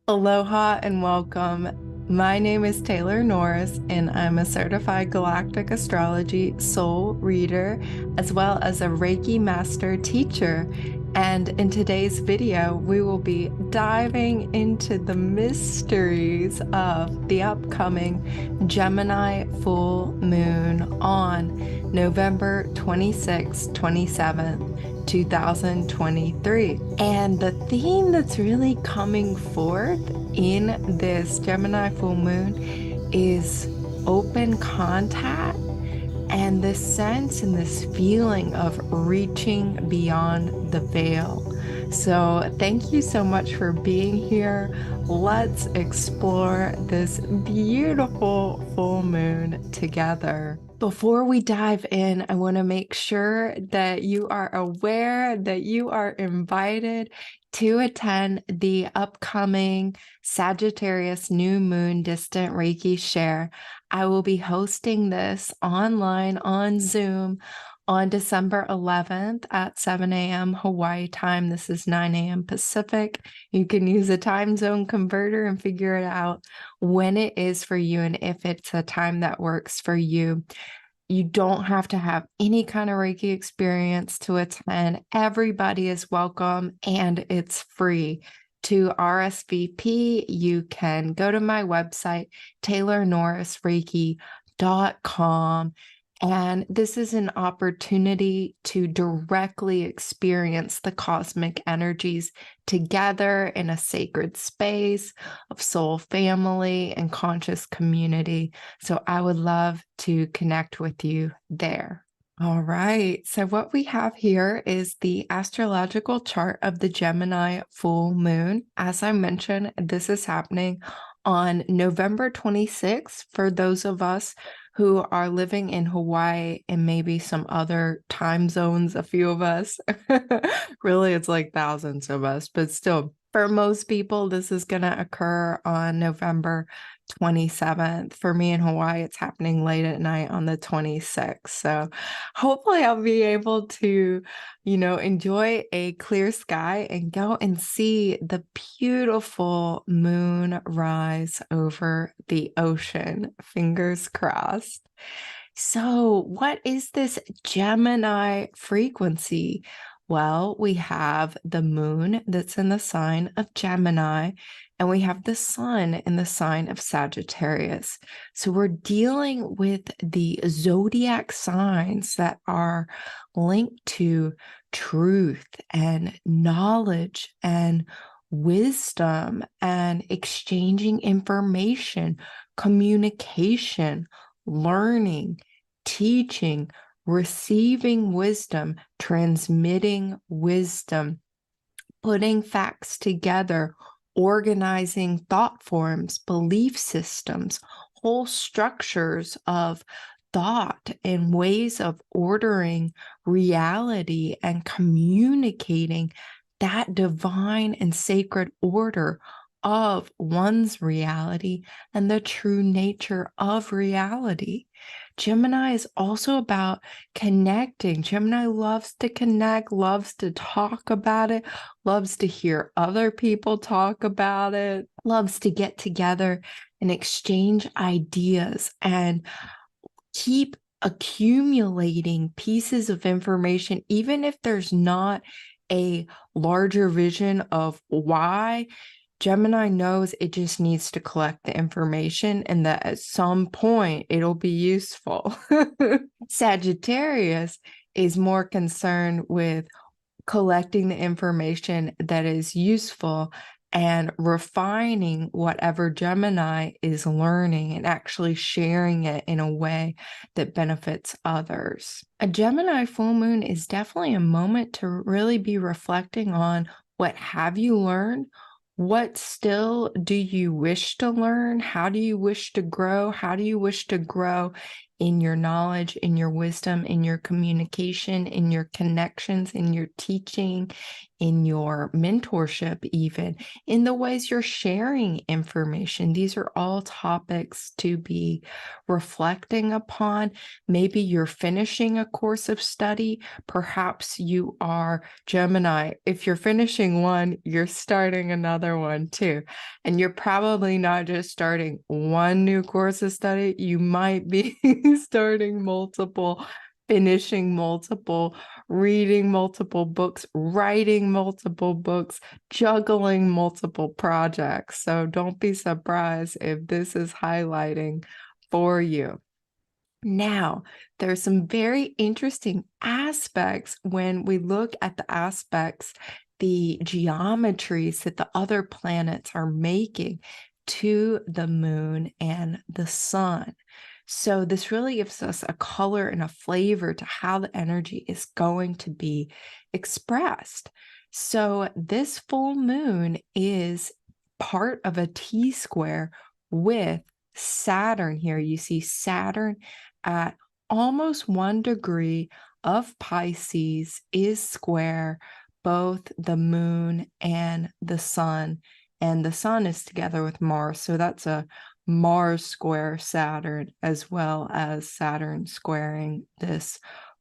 Aloha and welcome. My name is Taylor Norris, and I'm a certified Galactic Astrology soul reader, as well as a Reiki master teacher. And in today's video, we will be diving into the mysteries of the upcoming Gemini full moon on November 26th, 27th, 2023. And the theme that's really coming forth in this Gemini full moon is open contact and this sense and this feeling of reaching beyond the veil. So, thank you so much for being here. Let's explore this beautiful full moon together. Before we dive in, I want to make sure that you are aware that you are invited to attend the upcoming Sagittarius New Moon Distant Reiki Share. I will be hosting this online on Zoom on December 11th at 7 a.m. Hawaii time. This is 9 a.m. Pacific. You can use a time zone converter and figure it out when it is for you and if it's a time that works for you. You don't have to have any kind of Reiki experience to attend. Everybody is welcome and it's free. To RSVP, you can go to my website, taylornorrisreiki.com. And this is an opportunity to directly experience the cosmic energies together in a sacred space of soul family and conscious community. So I would love to connect with you there. All right, so what we have here is the astrological chart of the Gemini full moon. As I mentioned, this is happening on November 26th for those of us who are living in Hawaii and maybe some other time zones, a few of us. Really, it's like thousands of us, but still, for most people, this is going to occur on November 27th. For me in Hawaii, it's happening late at night on the 26th. So hopefully I'll be able to, enjoy a clear sky and go and see the beautiful moon rise over the ocean. Fingers crossed. So, what is this Gemini frequency? Well, we have the moon that's in the sign of Gemini, and we have the sun in the sign of Sagittarius. So we're dealing with the zodiac signs that are linked to truth and knowledge and wisdom and exchanging information, communication, learning, teaching, receiving wisdom, transmitting wisdom, putting facts together, organizing thought forms, belief systems, whole structures of thought and ways of ordering reality and communicating that divine and sacred order of one's reality and the true nature of reality. Gemini is also about connecting. Gemini loves to connect, loves to talk about it, loves to hear other people talk about it, loves to get together and exchange ideas and keep accumulating pieces of information, even if there's not a larger vision of why. Gemini knows it just needs to collect the information and that at some point it'll be useful. Sagittarius is more concerned with collecting the information that is useful and refining whatever Gemini is learning and actually sharing it in a way that benefits others. A Gemini full moon is definitely a moment to really be reflecting on what have you learned? What still do you wish to learn? How do you wish to grow? How do you wish to grow in your knowledge, in your wisdom, in your communication, in your connections, in your teaching, in your mentorship, even in the ways you're sharing information. These are all topics to be reflecting upon. Maybe you're finishing a course of study. Perhaps you are Gemini. If you're finishing one, you're starting another one too. And you're probably not just starting one new course of study, you might be starting multiple, finishing multiple, reading multiple books, writing multiple books, juggling multiple projects. So don't be surprised if this is highlighting for you. Now, there's some very interesting aspects when we look at the aspects, the geometries that the other planets are making to the moon and the sun. So this really gives us a color and a flavor to how the energy is going to be expressed. So this full moon is part of a T-square with Saturn here. You see Saturn at almost 1 degree of Pisces is square both the moon and the sun. And the sun is together with Mars. So that's a Mars square Saturn, as well as Saturn squaring this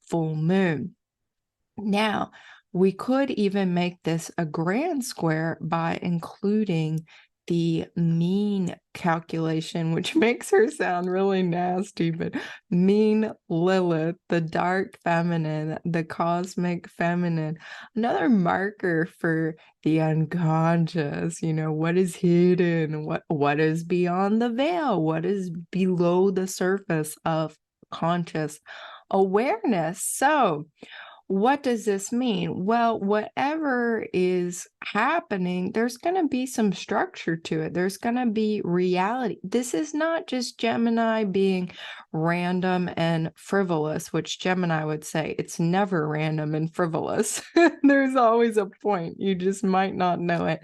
full moon. Now, we could even make this a grand square by including the mean calculation, which makes her sound really nasty, but mean Lilith, the dark feminine, the cosmic feminine, another marker for the unconscious, what is hidden, what is beyond the veil, what is below the surface of conscious awareness. So, what does this mean? Well, whatever is happening, there's going to be some structure to it. There's going to be reality. This is not just Gemini being random and frivolous, which Gemini would say it's never random and frivolous. There's always a point. You just might not know it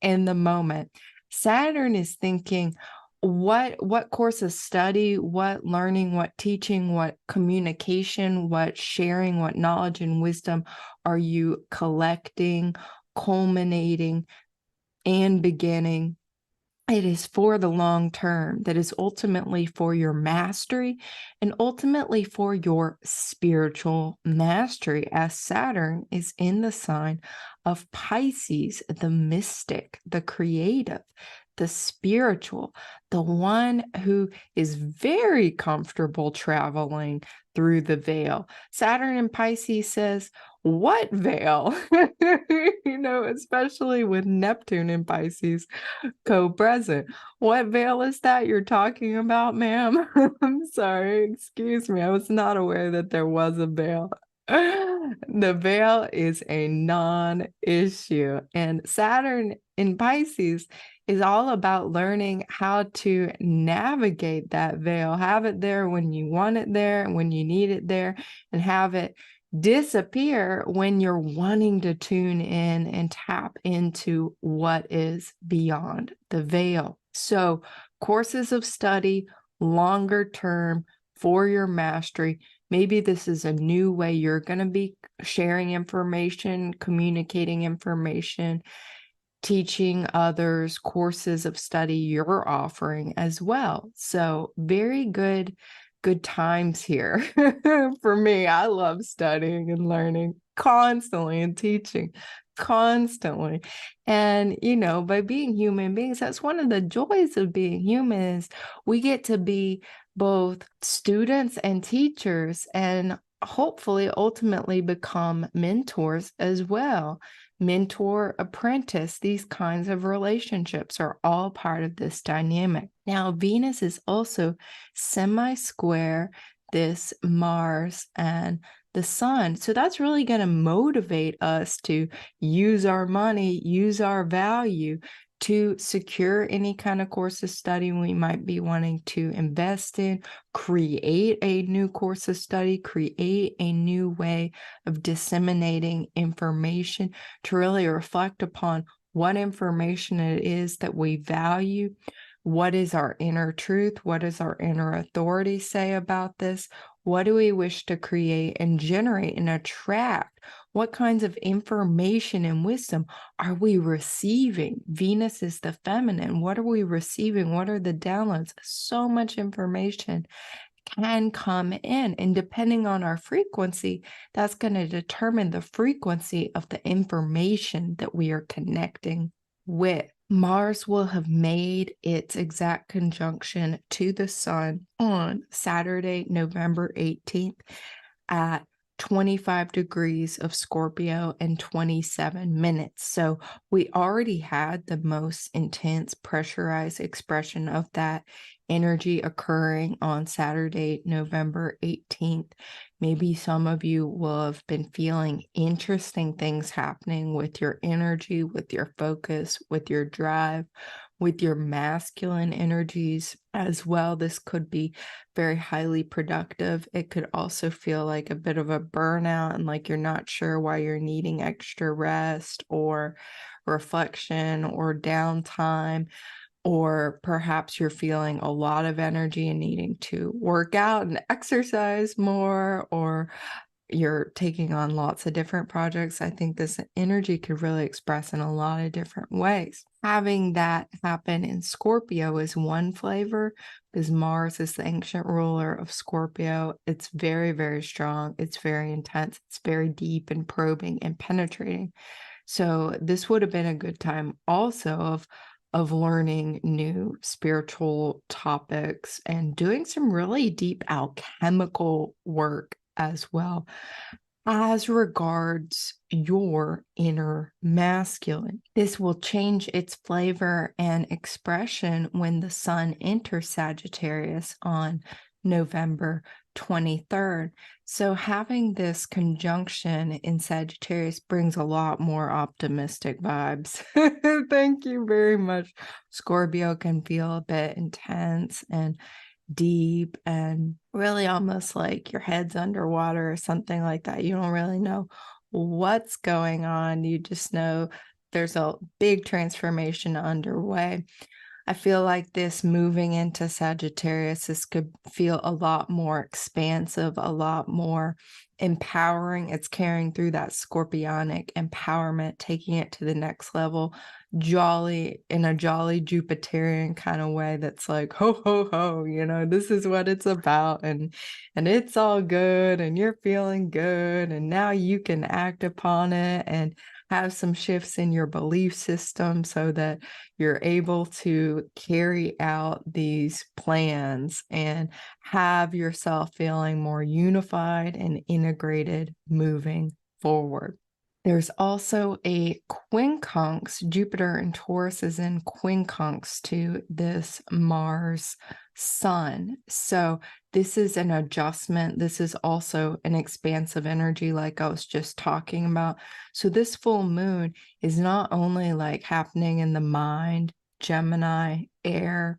in the moment. Saturn is thinking, what course of study, what learning, what teaching, what communication, what sharing, what knowledge and wisdom are you collecting, culminating, and beginning? It is for the long term. That is ultimately for your mastery and ultimately for your spiritual mastery, as Saturn is in the sign of Pisces, the mystic, the creative, the spiritual, the one who is very comfortable traveling through the veil. Saturn in Pisces says, what veil? Especially with Neptune in Pisces co-present. What veil is that you're talking about, ma'am? I'm sorry, excuse me. I was not aware that there was a veil. The veil is a non-issue. And Saturn in Pisces is all about learning how to navigate that veil, have it there when you want it there, when you need it there, and have it disappear when you're wanting to tune in and tap into what is beyond the veil. So, courses of study, longer term for your mastery. Maybe this is a new way you're going to be sharing information, communicating information, teaching others, courses of study you're offering as well. So very good times here. For me, I love studying and learning constantly and teaching constantly. And, by being human beings, that's one of the joys of being human is we get to be both students and teachers and hopefully ultimately become mentors as well. Mentor, apprentice, these kinds of relationships are all part of this dynamic. Now, Venus is also semi-square this Mars and the sun. So that's really going to motivate us to use our money, use our value to secure any kind of course of study we might be wanting to invest in, create a new course of study, create a new way of disseminating information, to really reflect upon what information it is that we value, What is our inner truth? What does our inner authority say about this? What do we wish to create and generate and attract? What kinds of information and wisdom are we receiving? Venus is the feminine. What are we receiving? What are the downloads? So much information can come in, and depending on our frequency, that's going to determine the frequency of the information that we are connecting with. Mars will have made its exact conjunction to the Sun on Saturday, November 18th at 25 degrees of Scorpio and 27 minutes. So we already had the most intense pressurized expression of that energy occurring on Saturday, November 18th. Maybe some of you will have been feeling interesting things happening with your energy, with your focus, with your drive, with your masculine energies as well. This could be very highly productive. It could also feel like a bit of a burnout and like you're not sure why you're needing extra rest or reflection or downtime. Or perhaps you're feeling a lot of energy and needing to work out and exercise more, or you're taking on lots of different projects. I think this energy could really express in a lot of different ways. Having that happen in Scorpio is one flavor, because Mars is the ancient ruler of Scorpio. It's very, very strong. It's very intense. It's very deep and probing and penetrating. So this would have been a good time also of learning new spiritual topics and doing some really deep alchemical work as well as regards your inner masculine. This will change its flavor and expression when the Sun enters Sagittarius on November 23rd. So having this conjunction in Sagittarius brings a lot more optimistic vibes. Thank you very much. Scorpio can feel a bit intense and deep and really almost like your head's underwater or something like that. You don't really know what's going on. You just know there's a big transformation underway. I feel like this moving into Sagittarius, this could feel a lot more expansive, a lot more empowering. It's carrying through that scorpionic empowerment, taking it to the next level, jolly in a jolly Jupiterian kind of way that's like, ho, ho, ho, this is what it's about. And it's all good and you're feeling good. And now you can act upon it and have some shifts in your belief system so that you're able to carry out these plans and have yourself feeling more unified and integrated moving forward. There's also a quincunx. Jupiter and Taurus is in quincunx to this Mars Sun. So this is an adjustment. This is also an expansive energy like I was just talking about. So this full moon is not only like happening in the mind, Gemini, air,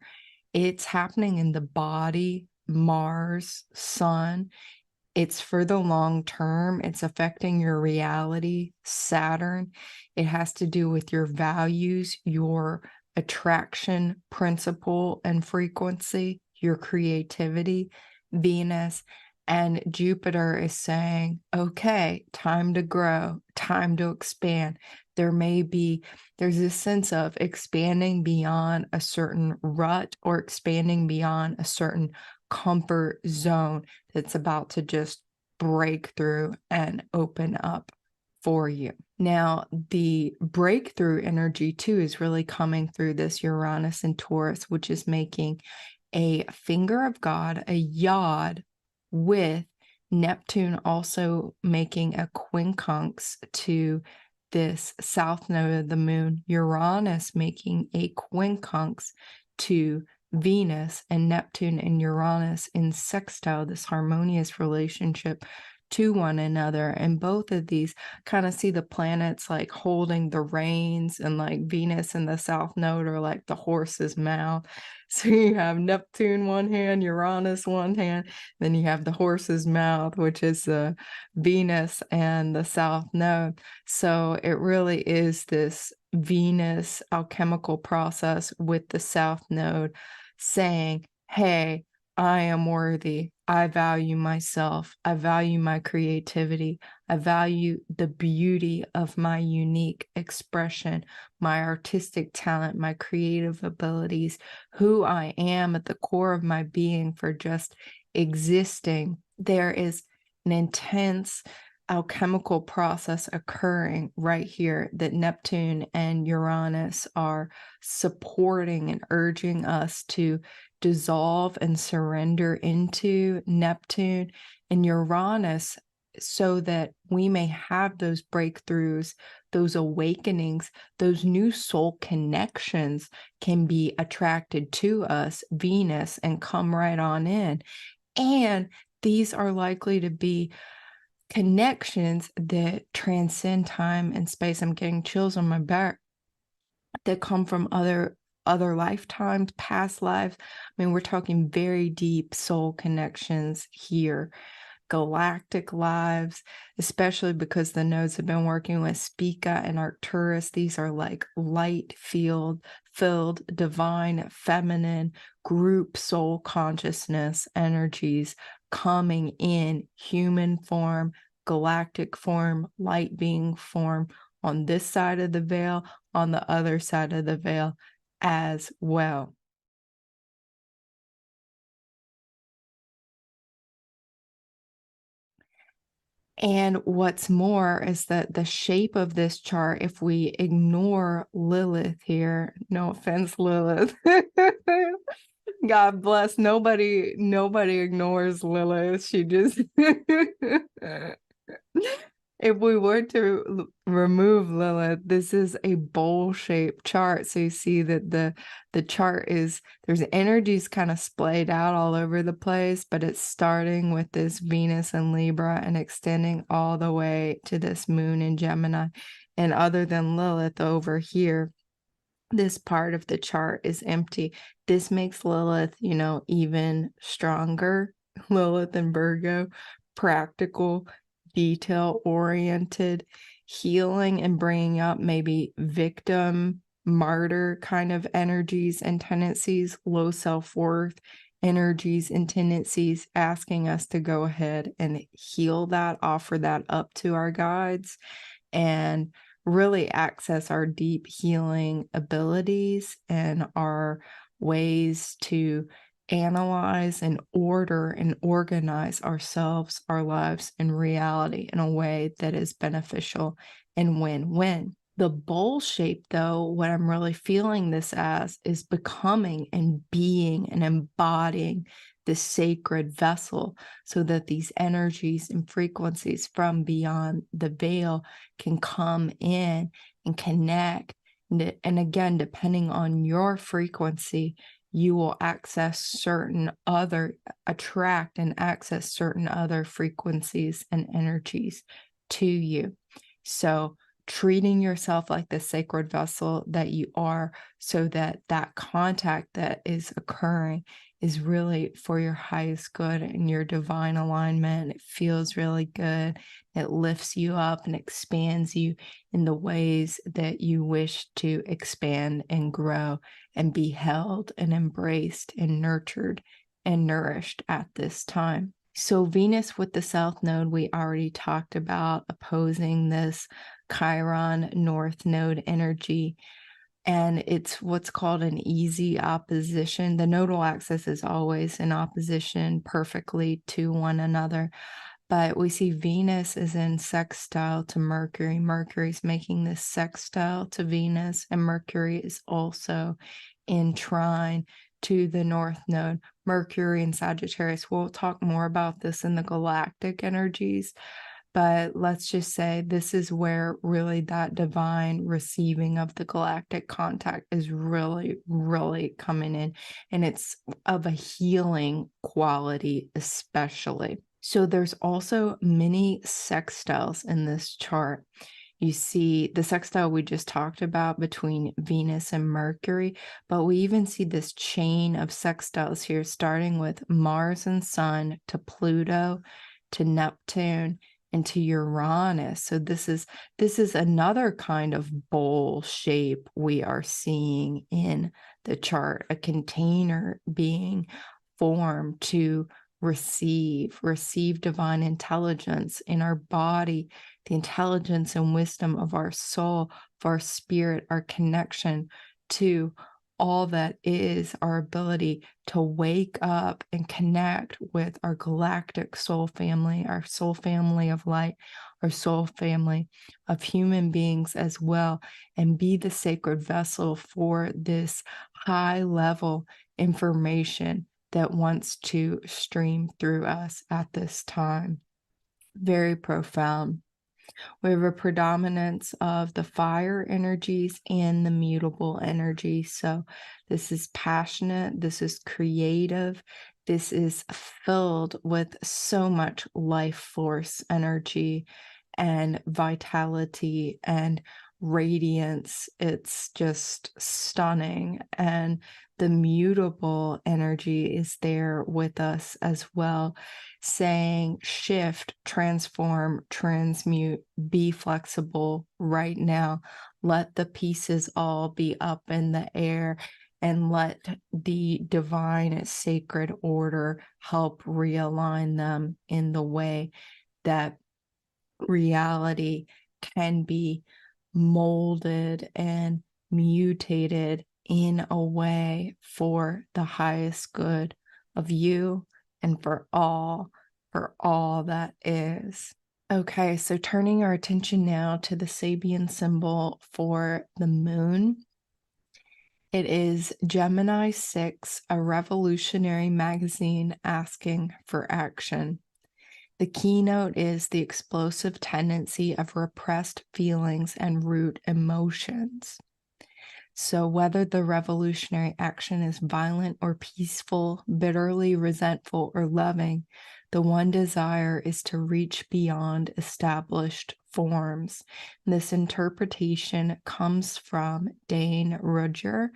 it's happening in the body, Mars, Sun. It's for the long term. It's affecting your reality, Saturn. It has to do with your values, your attraction principle and frequency, your creativity, Venus. And Jupiter is saying, okay, time to grow, time to expand. There's this sense of expanding beyond a certain rut or expanding beyond a certain comfort zone that's about to just break through and open up for you. Now, the breakthrough energy too is really coming through this Uranus and Taurus, which is making a finger of God, a yod, with Neptune also making a quincunx to this south node of the moon, Uranus making a quincunx to Venus, and Neptune and Uranus in sextile, this harmonious relationship to one another. And both of these kind of see the planets like holding the reins, and like Venus in the south node are like the horse's mouth. So you have Neptune one hand, Uranus one hand, then you have the horse's mouth, which is the Venus and the south node. So it really is this Venus alchemical process with the South Node saying, hey, I am worthy. I value myself. I value my creativity. I value the beauty of my unique expression, my artistic talent, my creative abilities, who I am at the core of my being for just existing. There is an intense alchemical process occurring right here that Neptune and Uranus are supporting and urging us to dissolve and surrender into. Neptune and Uranus, so that we may have those breakthroughs, those awakenings, those new soul connections can be attracted to us, Venus, and come right on in. And these are likely to be connections that transcend time and space. I'm getting chills on my back, that come from other lifetimes, past lives. I mean, we're talking very deep soul connections here. Galactic lives, especially because the nodes have been working with Spica and Arcturus. These are like light filled, divine, feminine, group soul consciousness energies coming in human form, galactic form, light being form on this side of the veil, on the other side of the veil as well. And what's more is that the shape of this chart, if we ignore Lilith here, no offense, Lilith. God bless. Nobody ignores Lilith. She just if we were to remove Lilith, this is a bowl-shaped chart. So you see that the chart is, there's energies kind of splayed out all over the place, but it's starting with this Venus in Libra and extending all the way to this moon in Gemini. And other than Lilith over here, this part of the chart is empty. This makes Lilith, even stronger. Lilith and Virgo, practical, detail-oriented, healing and bringing up maybe victim, martyr kind of energies and tendencies, low self-worth energies and tendencies, asking us to go ahead and heal that, offer that up to our guides, and really access our deep healing abilities and our ways to analyze and order and organize ourselves, our lives, and reality in a way that is beneficial and win-win. The bowl shape, though, what I'm really feeling this as is becoming and being and embodying this sacred vessel, so that these energies and frequencies from beyond the veil can come in and connect. And again, depending on your frequency, you will attract and access certain other frequencies and energies to you. So treating yourself like the sacred vessel that you are, so that that contact that is occurring is really for your highest good and your divine alignment. It feels really good. It lifts you up and expands you in the ways that you wish to expand and grow and be held and embraced and nurtured and nourished at this time. So Venus with the South Node, we already talked about, opposing this Chiron North Node energy. And it's what's called an easy opposition. The nodal axis is always in opposition perfectly to one another. But we see Venus is in sextile to Mercury. Mercury's making this sextile to Venus, and Mercury is also in trine to the North Node. Mercury and Sagittarius. We'll talk more about this in the galactic energies. But let's just say this is where really that divine receiving of the galactic contact is really, really coming in. And it's of a healing quality, especially. So there's also many sextiles in this chart. You see the sextile we just talked about between Venus and Mercury, but we even see this chain of sextiles here, starting with Mars and Sun to Pluto to Neptune into Uranus. So this is another kind of bowl shape we are seeing in the chart, a container being formed to receive divine intelligence in our body, the intelligence and wisdom of our soul, of our spirit, our connection to all that is, our ability to wake up and connect with our galactic soul family, our soul family of light, our soul family of human beings as well, and be the sacred vessel for this high level information that wants to stream through us at this time. Very profound. We have a predominance of the fire energies and the mutable energy. So this is passionate, this is creative, this is filled with so much life force energy and vitality and radiance. It's just stunning. And the mutable energy is there with us as well, saying shift, transform, transmute, be flexible right now. Let the pieces all be up in the air and let the divine sacred order help realign them in the way that reality can be molded and mutated in a way for the highest good of you and for all that is. Okay, so turning our attention now to the Sabian symbol for the moon. It is Gemini 6, a revolutionary magazine asking for action. The keynote is the explosive tendency of repressed feelings and root emotions. So whether the revolutionary action is violent or peaceful, bitterly resentful or loving, the one desire is to reach beyond established forms. This interpretation comes from Dane Rudger,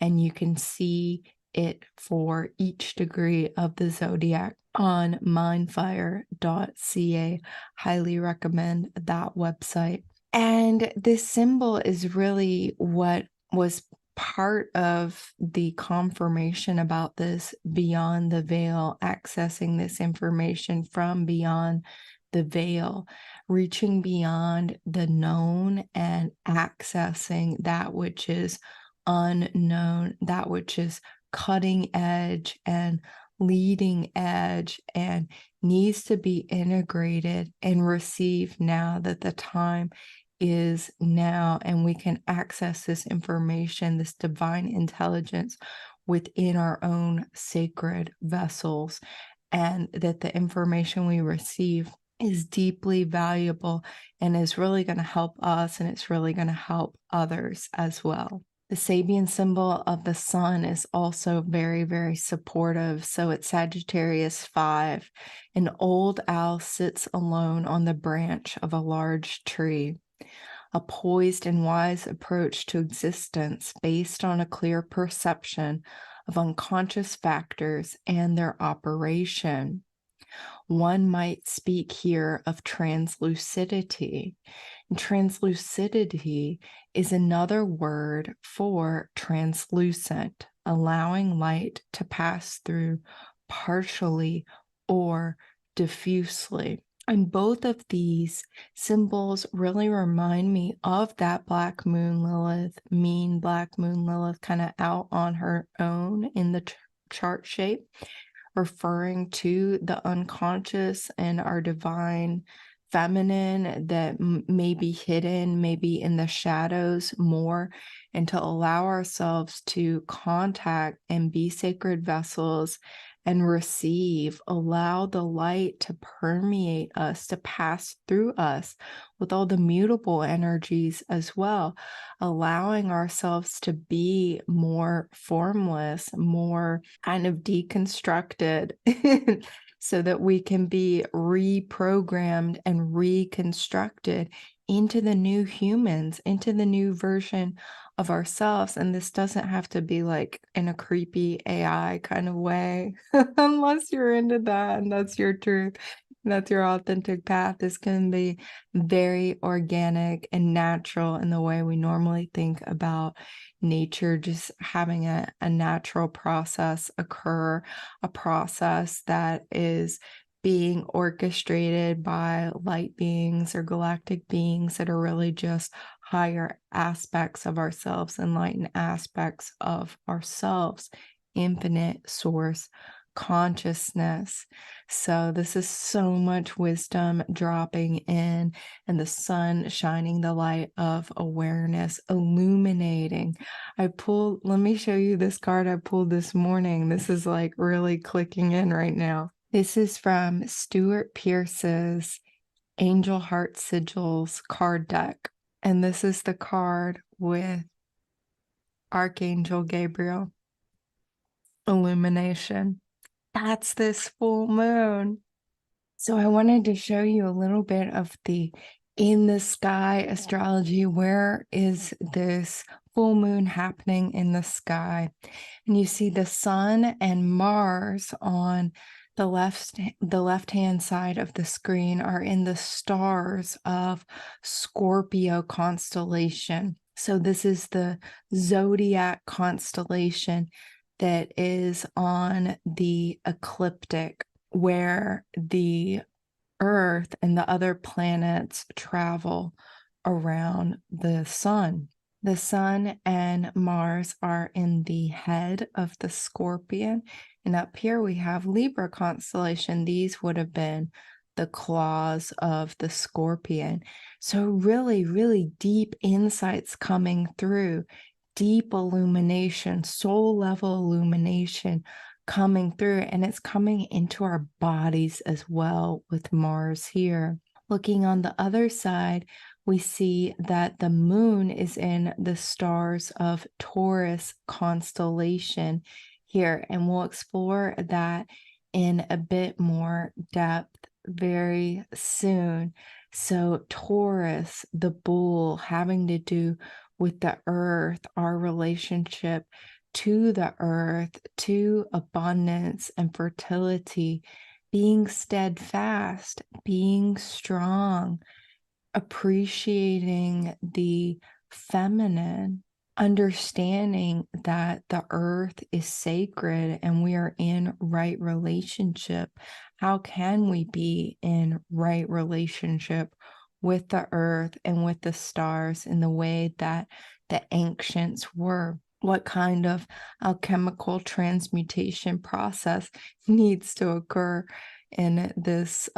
and you can see it for each degree of the zodiac on mindfire.ca. Highly recommend that website. And this symbol is really what was part of the confirmation about this beyond the veil, accessing this information from beyond the veil, reaching beyond the known and accessing that which is unknown, that which is cutting edge and leading edge and needs to be integrated and received now that the time is now, and we can access this information, this divine intelligence within our own sacred vessels, and that the information we receive is deeply valuable and is really going to help us, and it's really going to help others as well. The Sabian symbol of the sun is also very, very supportive. So it's Sagittarius 5. An old owl sits alone on the branch of a large tree. A poised and wise approach to existence based on a clear perception of unconscious factors and their operation. One might speak here of translucidity. And translucidity is another word for translucent, allowing light to pass through partially or diffusely. And both of these symbols really remind me of that Black Moon Lilith, mean Black Moon Lilith, kind of out on her own in the chart shape, referring to the unconscious and our divine feminine that may be hidden, maybe in the shadows more, and to allow ourselves to contact and be sacred vessels and receive, allow the light to permeate us, to pass through us with all the mutable energies as well, allowing ourselves to be more formless, more kind of deconstructed so that we can be reprogrammed and reconstructed into the new humans, into the new version of ourselves. And this doesn't have to be like in a creepy AI kind of way, unless you're into that and that's your truth. That's your authentic path. Is going to be very organic and natural in the way we normally think about nature, just having a natural process occur, a process that is being orchestrated by light beings or galactic beings that are really just higher aspects of ourselves, enlightened aspects of ourselves, infinite source consciousness. So this is so much wisdom dropping in, and the sun shining the light of awareness, illuminating. Let me show you this card I pulled this morning. This is like really clicking in right now. This is from Stuart Pearce's Angel Heart Sigils card deck. And this is the card with Archangel Gabriel. Illumination. That's this full moon. So I wanted to show you a little bit of the in the sky astrology. Where is this full moon happening in the sky? And you see the sun and Mars on the left-hand side of the screen are in the stars of Scorpio constellation. So this is the zodiac constellation that is on the ecliptic, where the Earth and the other planets travel around the sun. The sun and Mars are in the head of the Scorpion. And up here we have Libra constellation. These would have been the claws of the Scorpion. So really, really deep insights coming through. Deep illumination, soul level illumination coming through, and it's coming into our bodies as well with Mars here. Looking on the other side, we see that the moon is in the stars of Taurus constellation here, and we'll explore that in a bit more depth very soon. So Taurus, the bull, having to do with the earth, our relationship to the earth, to abundance and fertility, being steadfast, being strong, appreciating the feminine, understanding that the earth is sacred and we are in right relationship. How can we be in right relationship with the earth and with the stars in the way that the ancients were? What kind of alchemical transmutation process needs to occur in this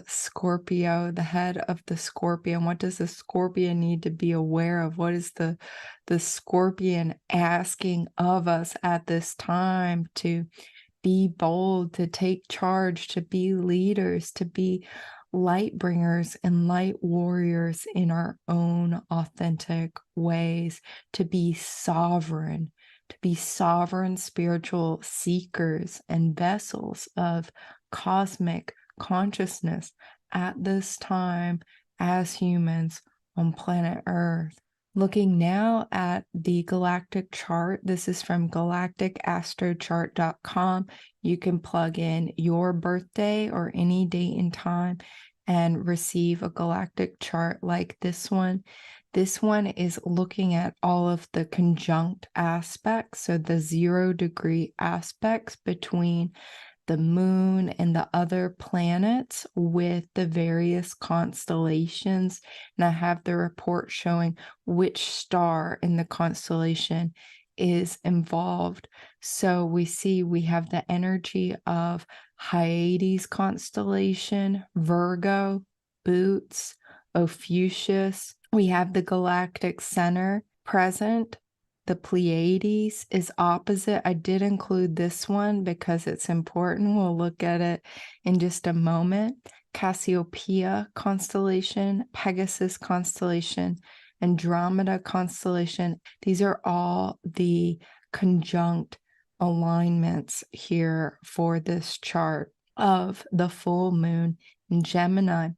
Scorpio, the head of the Scorpion? What does the Scorpion need to be aware of? What is the Scorpion asking of us at this time? To be bold, to take charge, to be leaders, to be light bringers and light warriors in our own authentic ways, to be sovereign spiritual seekers and vessels of cosmic consciousness at this time as humans on planet Earth. Looking now at the galactic chart, this is from galacticastrochart.com. You can plug in your birthday or any date and time and receive a galactic chart like this one. This one is looking at all of the conjunct aspects, so the 0-degree aspects between the moon and the other planets with the various constellations. And I have the report showing which star in the constellation is involved. So we see we have the energy of Hyades constellation, Virgo, Boots, Ophiuchus. We have the galactic center present. The Pleiades is opposite. I did include this one because it's important. We'll look at it in just a moment. Cassiopeia constellation, Pegasus constellation, Andromeda constellation. These are all the conjunct alignments here for this chart of the full moon in Gemini.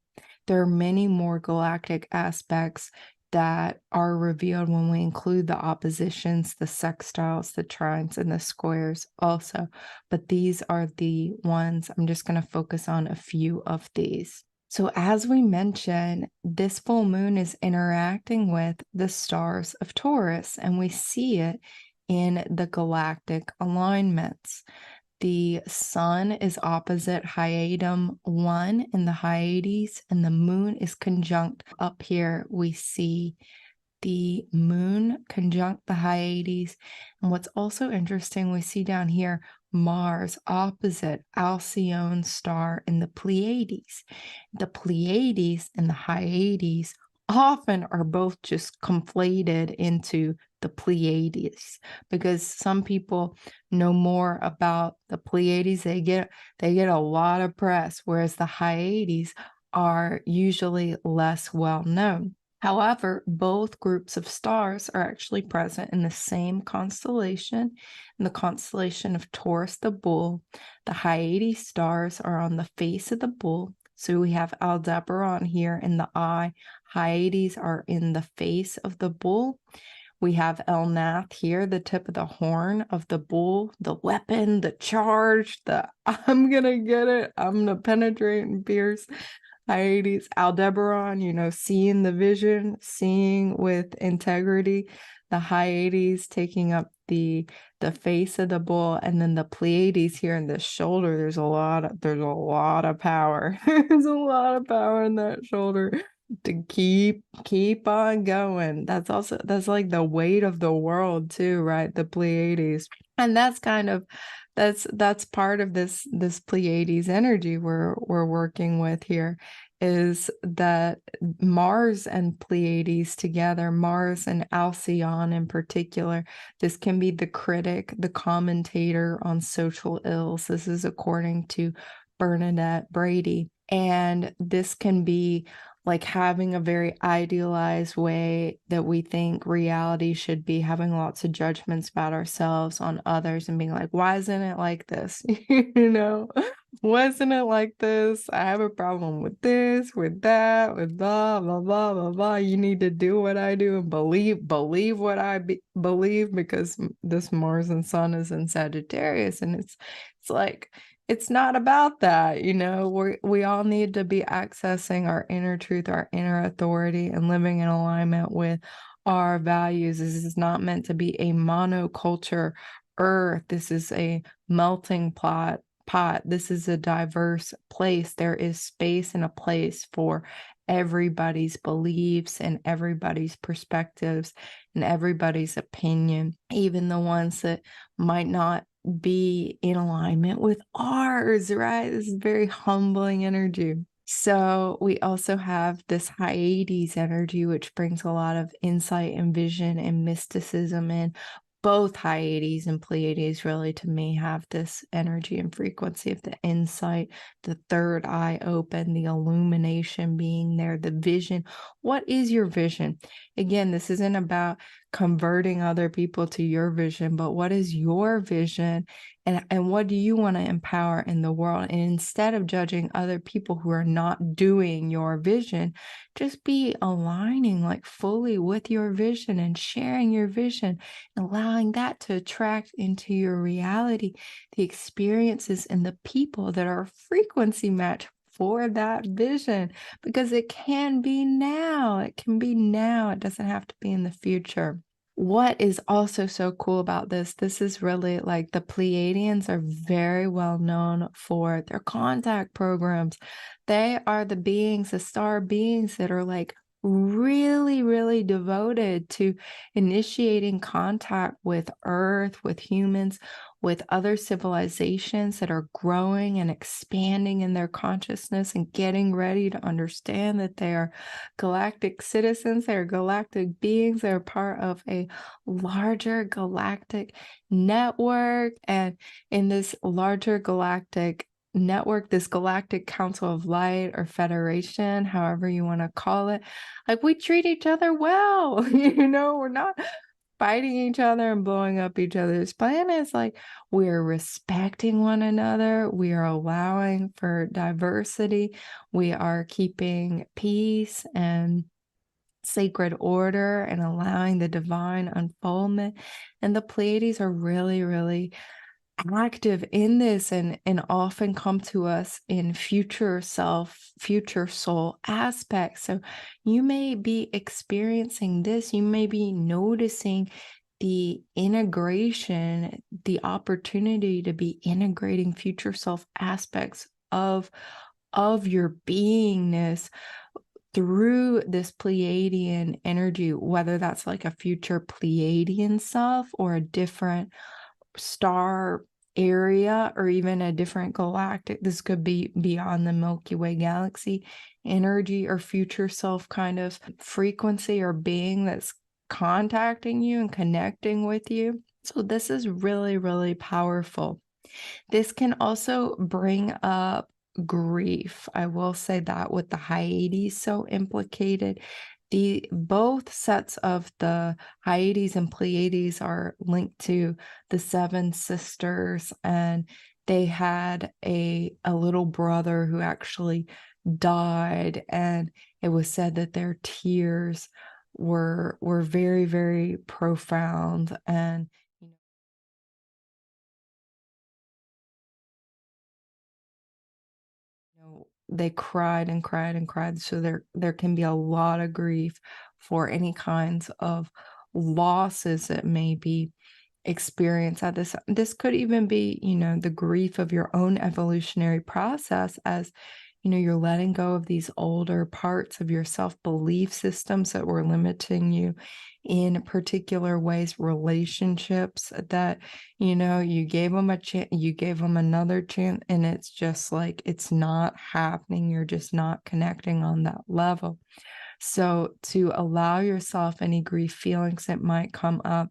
There are many more galactic aspects that are revealed when we include the oppositions, the sextiles, the trines, and the squares also. But these are the ones, I'm just going to focus on a few of these. So as we mentioned, this full moon is interacting with the stars of Taurus, and we see it in the galactic alignments. The sun is opposite Hyadum 1 in the Hyades, and the moon is conjunct. Up here, we see the moon conjunct the Hyades. And what's also interesting, we see down here Mars opposite Alcyone star in the Pleiades. The Pleiades and the Hyades often are both just conflated into the Pleiades, because some people know more about the Pleiades. They get a lot of press, whereas the Hyades are usually less well known. However, both groups of stars are actually present in the same constellation, in the constellation of Taurus the Bull. The Hyades stars are on the face of the bull. So we have Aldebaran here in the eye. Hyades are in the face of the bull. We have Elnath here, the tip of the horn of the bull, the weapon, the charge, the I'm gonna get it, I'm gonna penetrate and pierce. Hyades, Aldebaran, seeing the vision, seeing with integrity. The Hyades taking up the face of the bull, and then the Pleiades here in the shoulder. There's a lot of power. There's a lot of power in that shoulder to keep on going. That's like the weight of the world too, right? The Pleiades. And that's kind of that's part of this Pleiades energy we're working with here, is that Mars and Pleiades together, Mars and Alcyone in particular, this can be the critic, the commentator on social ills. This is according to Bernadette Brady. And this can be like having a very idealized way that we think reality should be, having lots of judgments about ourselves on others and being like, why isn't it like this? Wasn't it like this? I have a problem with this, with that, with blah, blah, blah, blah, blah. You need to do what I do and believe what I believe, because this Mars and Sun is in Sagittarius. And it's like, it's not about that, we all need to be accessing our inner truth, our inner authority, and living in alignment with our values. This is not meant to be a monoculture earth. This is a melting pot. This is a diverse place. There is space and a place for everybody's beliefs and everybody's perspectives and everybody's opinion, even the ones that might not be in alignment with ours, right? This is very humbling energy. So we also have this Hyades energy, which brings a lot of insight and vision and mysticism in. Both Hyades and Pleiades really, to me, have this energy and frequency of the insight, the third eye open, the illumination being there, the vision. What is your vision? Again, this isn't about converting other people to your vision, but what is your vision, and what do you want to empower in the world? And instead of judging other people who are not doing your vision, just be aligning like fully with your vision and sharing your vision, allowing that to attract into your reality the experiences and the people that are a frequency match for that vision, because it can be now. It can be now. It doesn't have to be in the future. What is also so cool about this is really like the Pleiadians are very well known for their contact programs. They are the beings, the star beings that are like really, really devoted to initiating contact with Earth, with humans, with other civilizations that are growing and expanding in their consciousness and getting ready to understand that they are galactic citizens, they are galactic beings, they're part of a larger galactic network. And in this larger galactic network, this galactic council of light or federation, however you want to call it, like we treat each other well. We're not fighting each other and blowing up each other's planets. Like, we're respecting one another, we are allowing for diversity, we are keeping peace and sacred order and allowing the divine unfoldment. And the Pleiades are really, really active in this and often come to us in future self, future soul aspects. So you may be experiencing this, you may be noticing the integration, the opportunity to be integrating future self aspects of your beingness through this Pleiadian energy, whether that's like a future Pleiadian self or a different star area or even a different galactic. This could be beyond the Milky Way galaxy energy or future self kind of frequency or being that's contacting you and connecting with you. So this is really, really powerful. This can also bring up grief. I will say that with the Hyades so implicated. The both sets of the Hyades and Pleiades are linked to the seven sisters, and they had a little brother who actually died, and it was said that their tears were very, very profound, and they cried and cried and cried. So there can be a lot of grief for any kinds of losses that may be experienced at this could even be, the grief of your own evolutionary process as you're letting go of these older parts of your self-belief systems that were limiting you in particular ways, relationships that you gave them a chance, you gave them another chance, and it's just like it's not happening. You're just not connecting on that level. So to allow yourself any grief feelings that might come up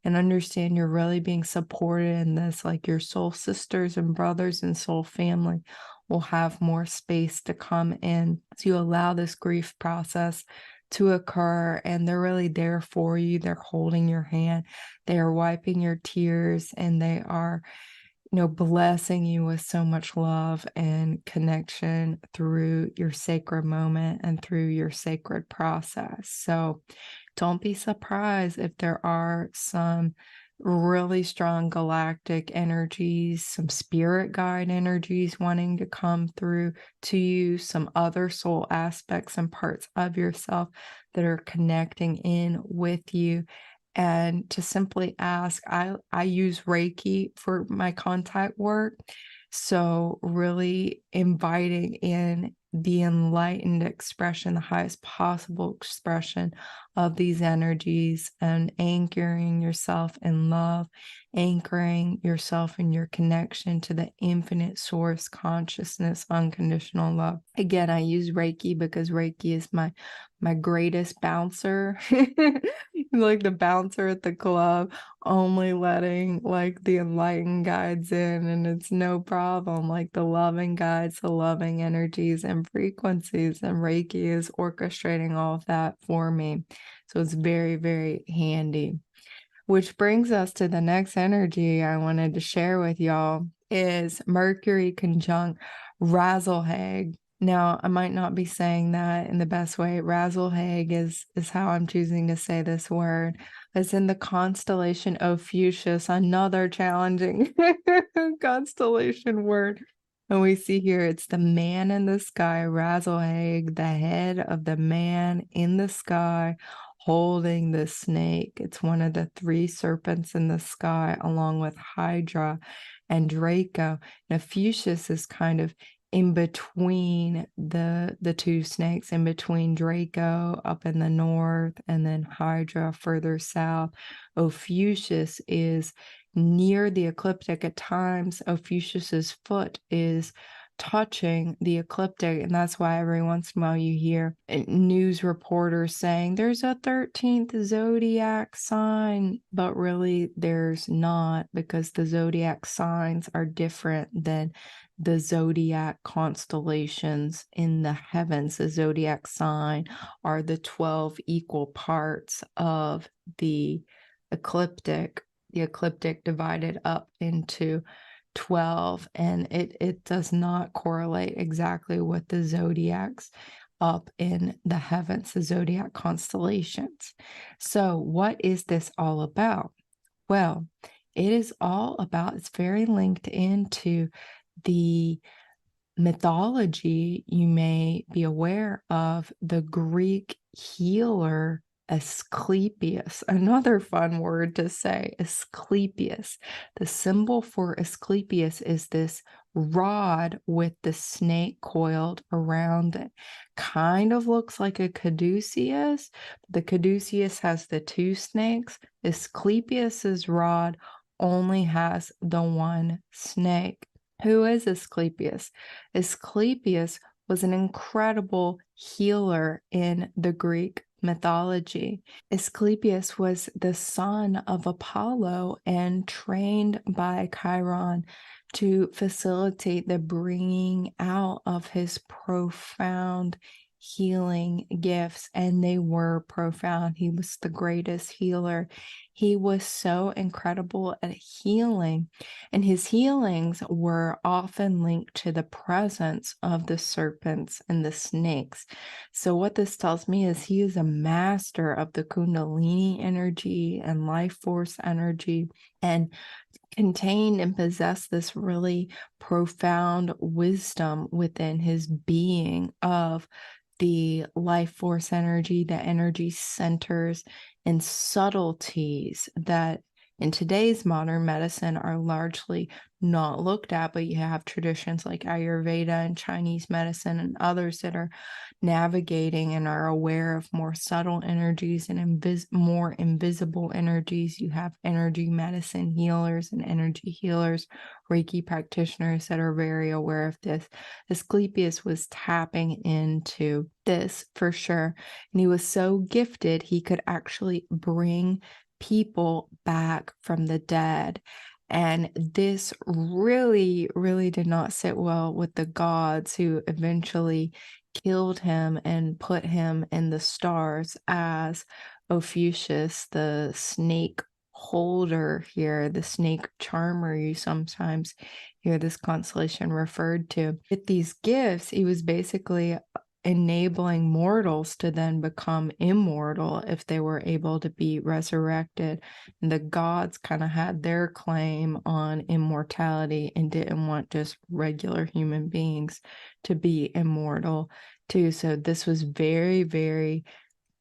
and understand you're really being supported in this, like your soul sisters and brothers and soul family will have more space to come in. So you allow this grief process to occur, and they're really there for you. They're holding your hand. They are wiping your tears, and they are blessing you with so much love and connection through your sacred moment and through your sacred process. So don't be surprised if there are some really strong galactic energies, some spirit guide energies wanting to come through to you, some other soul aspects and parts of yourself that are connecting in with you. And to simply ask, I use Reiki for my contact work. So really inviting in the enlightened expression, the highest possible expression of these energies, and anchoring yourself in love, anchoring yourself in your connection to the infinite source consciousness, unconditional love. Again, I use Reiki because Reiki is my greatest bouncer, like the bouncer at the club, only letting like the enlightened guides in, and it's no problem. Like the loving guides, the loving energies and frequencies, and Reiki is orchestrating all of that for me. So it's very, very handy. Which brings us to the next energy I wanted to share with y'all is Mercury conjunct Alhague. Now, I might not be saying that in the best way. Alhague is how I'm choosing to say this word. It's in the constellation Ophiuchus, another challenging constellation word. And we see here it's the man in the sky, Alhague, the head of the man in the sky, holding the snake. It's one of the three serpents in the sky, along with Hydra and Draco. And Ophiuchus is kind of in between the two snakes, in between Draco up in the north and then Hydra further south. Ophiuchus is near the ecliptic. At times, Ophiuchus's foot is touching the ecliptic, and that's why every once in a while you hear news reporters saying there's a 13th zodiac sign, but really there's not, because the zodiac signs are different than the zodiac constellations in the heavens. The zodiac sign are the 12 equal parts of the ecliptic divided up into 12, and it does not correlate exactly with the zodiacs up in the heavens, the zodiac constellations. So, what is this all about? Well, it is all about, it's very linked into the mythology. You may be aware of the Greek healer Asclepius, another fun word to say, Asclepius. The symbol for Asclepius is this rod with the snake coiled around it. Kind of looks like a caduceus. The caduceus has the two snakes. Asclepius's rod only has the one snake. Who is Asclepius? Asclepius was an incredible healer in the Greek mythology. Asclepius was the son of Apollo and trained by Chiron to facilitate the bringing out of his profound healing gifts, and they were profound. He was the greatest healer. He was so incredible at healing, and his healings were often linked to the presence of the serpents and the snakes. So what this tells me is he is a master of the Kundalini energy and life force energy, and contained and possessed this really profound wisdom within his being of the life force energy, the energy centers and subtleties that in today's modern medicine are largely not looked at, but you have traditions like Ayurveda and Chinese medicine and others that are navigating and are aware of more subtle energies and more invisible energies. You have energy medicine healers and energy healers, Reiki practitioners that are very aware of this. Asclepius was tapping into this for sure. And he was so gifted, he could actually bring people back from the dead. And this really, really did not sit well with the gods, who eventually killed him and put him in the stars as Ophiuchus, the snake holder here, the snake charmer you sometimes hear this constellation referred to. With these gifts, he was basically enabling mortals to then become immortal if they were able to be resurrected. And the gods kind of had their claim on immortality and didn't want just regular human beings to be immortal too. So this was very, very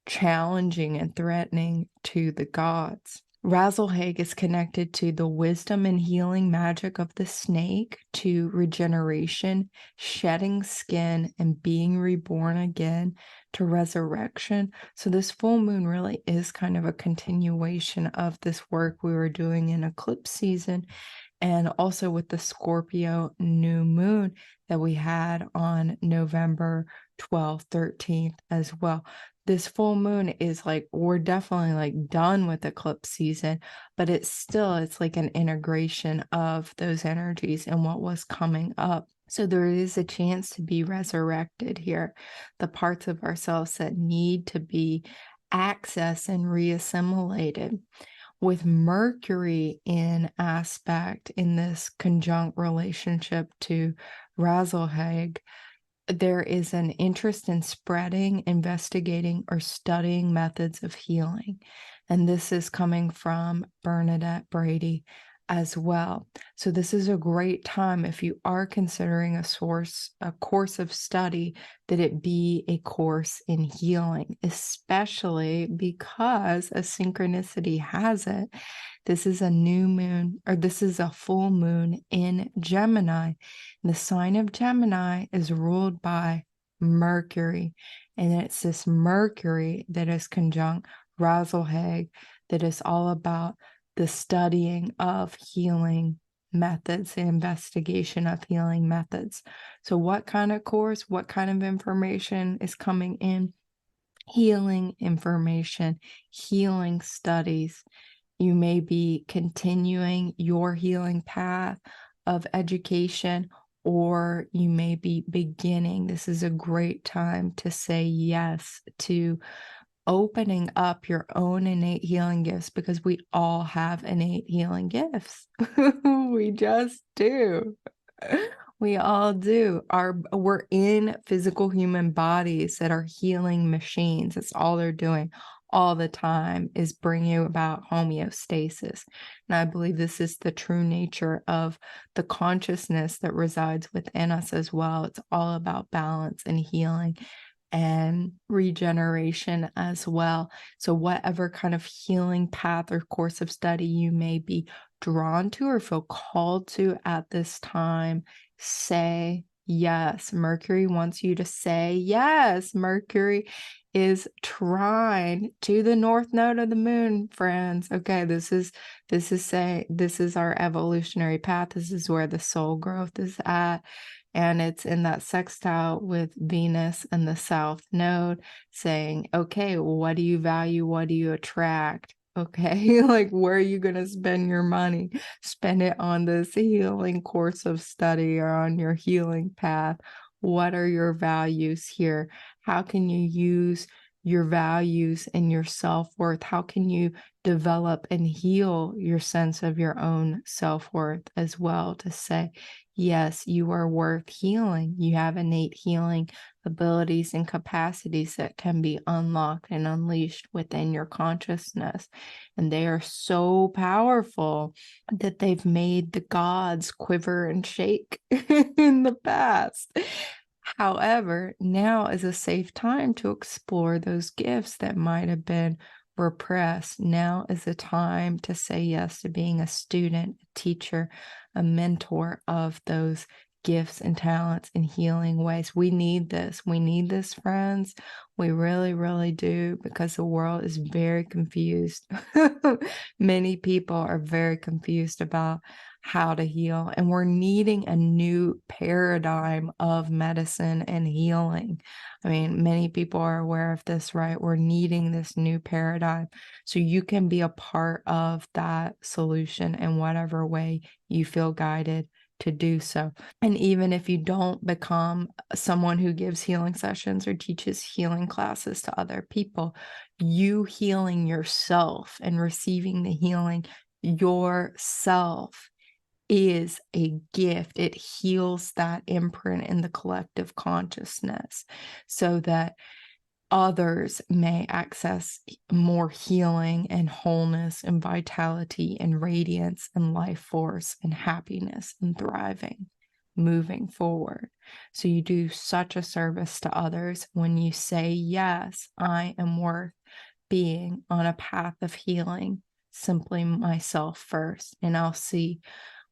challenging and threatening to the gods. Alhague is connected to the wisdom and healing magic of the snake, to regeneration, shedding skin, and being reborn again, to resurrection. So this full moon really is kind of a continuation of this work we were doing in eclipse season, and also with the Scorpio new moon that we had on November 12th, 13th as well. This full moon is like, we're definitely like done with eclipse season, but it's like an integration of those energies and what was coming up. So there is a chance to be resurrected here. The parts of ourselves that need to be accessed and reassimilated. With Mercury in aspect in this conjunct relationship to Alhague, there is an interest in spreading, investigating, or studying methods of healing. And this is coming from Bernadette Brady as well. So this is a great time if you are considering a course of study, that it be a course in healing, especially because a synchronicity has it. This is a new moon, or this is a full moon in Gemini. The sign of Gemini is ruled by Mercury, and it's this Mercury that is conjunct Alhague that is all about the studying of healing methods, the investigation of healing methods. So what kind of course, what kind of information is coming in? Healing information, healing studies. You may be continuing your healing path of education, or you may be beginning. This is a great time to say yes to opening up your own innate healing gifts, because we all have innate healing gifts. We just do. We all do. We're in physical human bodies that are healing machines. That's all they're doing all the time, is bringing about homeostasis. And I believe this is the true nature of the consciousness that resides within us as well. It's all about balance and healing and regeneration as well. So whatever kind of healing path or course of study you may be drawn to or feel called to at this time, say yes. Mercury wants you to say yes. Mercury is trine to the north node of the moon, friends. Okay, this is our evolutionary path. This is where the soul growth is at. And it's in that sextile with Venus and the South Node, saying, okay, what do you value? What do you attract? Okay, like, where are you going to spend your money? Spend it on this healing course of study or on your healing path. What are your values here? How can you use your values and your self-worth? How can you develop and heal your sense of your own self-worth as well, to say, yes, you are worth healing. You have innate healing abilities and capacities that can be unlocked and unleashed within your consciousness. And they are so powerful that they've made the gods quiver and shake in the past. However, now is a safe time to explore those gifts that might have been repressed. Now is the time to say yes to being a student, a teacher, a mentor of those gifts and talents in healing ways. We need this. We need this, friends. We really, really do, because the world is very confused. Many people are very confused about how to heal, and we're needing a new paradigm of medicine and healing. I mean, many people are aware of this, right? We're needing this new paradigm. So you can be a part of that solution in whatever way you feel guided to do so. And even if you don't become someone who gives healing sessions or teaches healing classes to other people, you healing yourself and receiving the healing yourself is a gift. It heals that imprint in the collective consciousness so that others may access more healing and wholeness and vitality and radiance and life force and happiness and thriving, moving forward. So you do such a service to others when you say, yes, I am worth being on a path of healing, simply myself first, and I'll see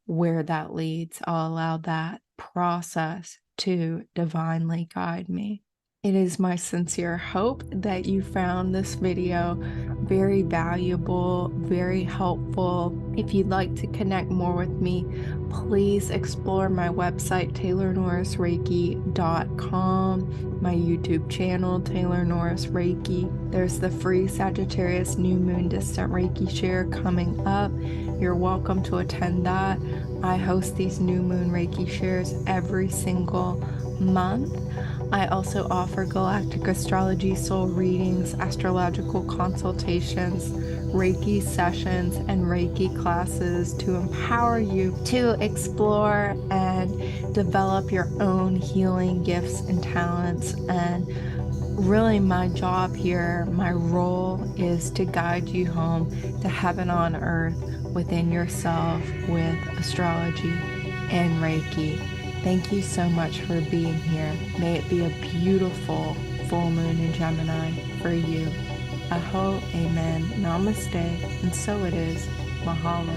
where that leads. I'll allow that process to divinely guide me. It is my sincere hope that you found this video very valuable, very helpful. If you'd like to connect more with me, please explore my website, taylornorrisreiki.com, my YouTube channel, Taylor Norris Reiki. There's the free Sagittarius New Moon Distant Reiki Share coming up. You're welcome to attend that. I host these New Moon Reiki Shares every single month. I also offer Galactic Astrology soul readings, astrological consultations, Reiki sessions, and Reiki classes to empower you to explore and develop your own healing gifts and talents. And really, my job here, my role, is to guide you home to heaven on earth within yourself with astrology and Reiki. Thank you so much for being here. May it be a beautiful full moon in Gemini for you. Aho, amen, namaste, and so it is. Mahalo.